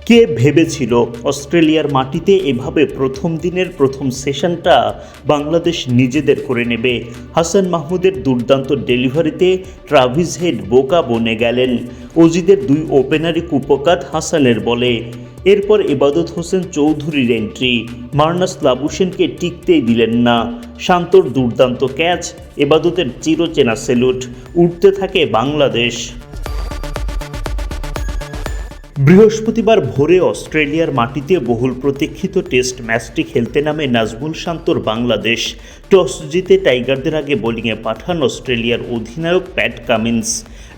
কে ভেবেছিল অস্ট্রেলিয়ার মাটিতে এভাবে প্রথম দিনের প্রথম সেশনটা বাংলাদেশ নিজেদের করে নেবে। হাসান মাহমুদের দুর্দান্ত ডেলিভারিতে ট্রাভিস হেড বোকা বনে গেলেন। অজিদের দুই ওপেনারই কুপকাত হাসানের বলে। এরপর ইবাদত হোসেন চৌধুরীর এন্ট্রি, মার্নাস লাবুশেনকে টিকতেই দিলেন না। শান্তর দুর্দান্ত ক্যাচ, ইবাদতের চিরচেনা সেলুট, উঠতে থাকে বাংলাদেশ। বৃহস্পতিবার ভোরে অস্ট্রেলিয়ার মাটিতে বহুল প্রতীক্ষিত টেস্ট ম্যাচটি খেলতে নামে নাজমুল শান্তর বাংলাদেশ। টস জিতে টাইগারদের আগে বোলিংয়ে পাঠান অস্ট্রেলিয়ার অধিনায়ক প্যাট কামিন্স।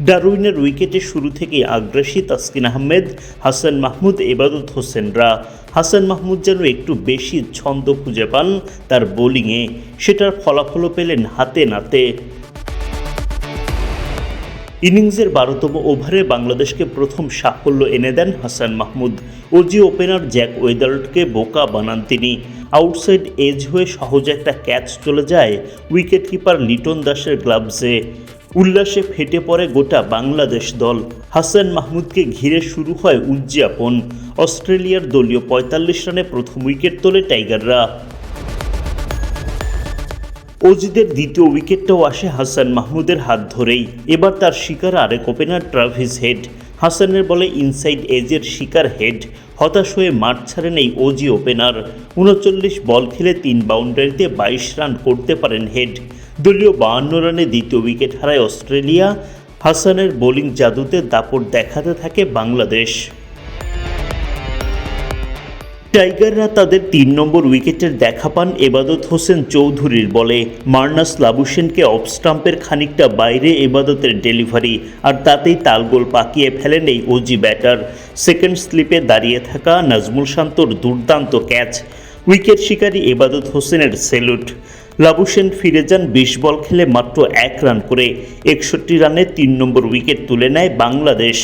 ডারউইনের উইকেটে শুরু থেকেই আগ্রাসী তাসকিন আহমেদ, হাসান মাহমুদ, ইবাদত হোসেনরা। হাসান মাহমুদ যেন একটু বেশি ছন্দ খুঁজে পান তার বোলিংয়ে, সেটার ফলাফলও পেলেন হাতে নাতে। ইনিংসের 12তম ওভারে বাংলাদেশকে প্রথম সাফল্য এনে দেন Hasan Mahmud. Aussie opener Jack ওয়েদার্ডকে বোকা বানান তিনি। আউটসাইড এজ হয়ে সহজ একটা ক্যাচ চলে যায় উইকেট কিপার লিটন দাসের গ্লাভসে। উল্লাসে ফেটে পড়ে গোটা বাংলাদেশ দল। হাসান মাহমুদকে ঘিরে শুরু হয় উদযাপন। অস্ট্রেলিয়ার দলীয় 45 রানে প্রথম উইকেট তোলে টাইগাররা। অজিদের দ্বিতীয় উইকেটটাও আসে হাসান মাহমুদের হাত ধরেই। এবার তার শিকার আরেক ওপেনার ট্রাভিস হেড। হাসানের বলে ইনসাইড এজের শিকার হেড। হতাশ হয়ে মাঠ ছাড়েন এই অজি ওপেনার। 39 বল খেলে 3 বাউন্ডারিতে 22 রান করতে পারেন হেড। দলীয় 52 রানে দ্বিতীয় উইকেট হারায় অস্ট্রেলিয়া। হাসানের বোলিং জাদুতে দাপট দেখাতে থাকে বাংলাদেশ। টাইগাররা তাদের 3 নম্বর উইকেটের দেখা পান ইবাদত হোসেন চৌধুরীর বলে। মার্নাস লাবুশেনকে অফ স্টাম্পের খানিকটা বাইরে ইবাদতের ডেলিভারি, আর তাতেই তালগোল পাকিয়ে ফেলেন এই অজি ব্যাটার। সেকেন্ড স্লিপে দাঁড়িয়ে থাকা নাজমুল শান্তর দুর্দান্ত ক্যাচ, উইকেট শিকারী ইবাদত হোসেনের সেলুট। লাবুশেন ফিরে যান 20 বল খেলে মাত্র 1 রান করে। 61 রানে 3 নম্বর উইকেট তুলে নেয় বাংলাদেশ।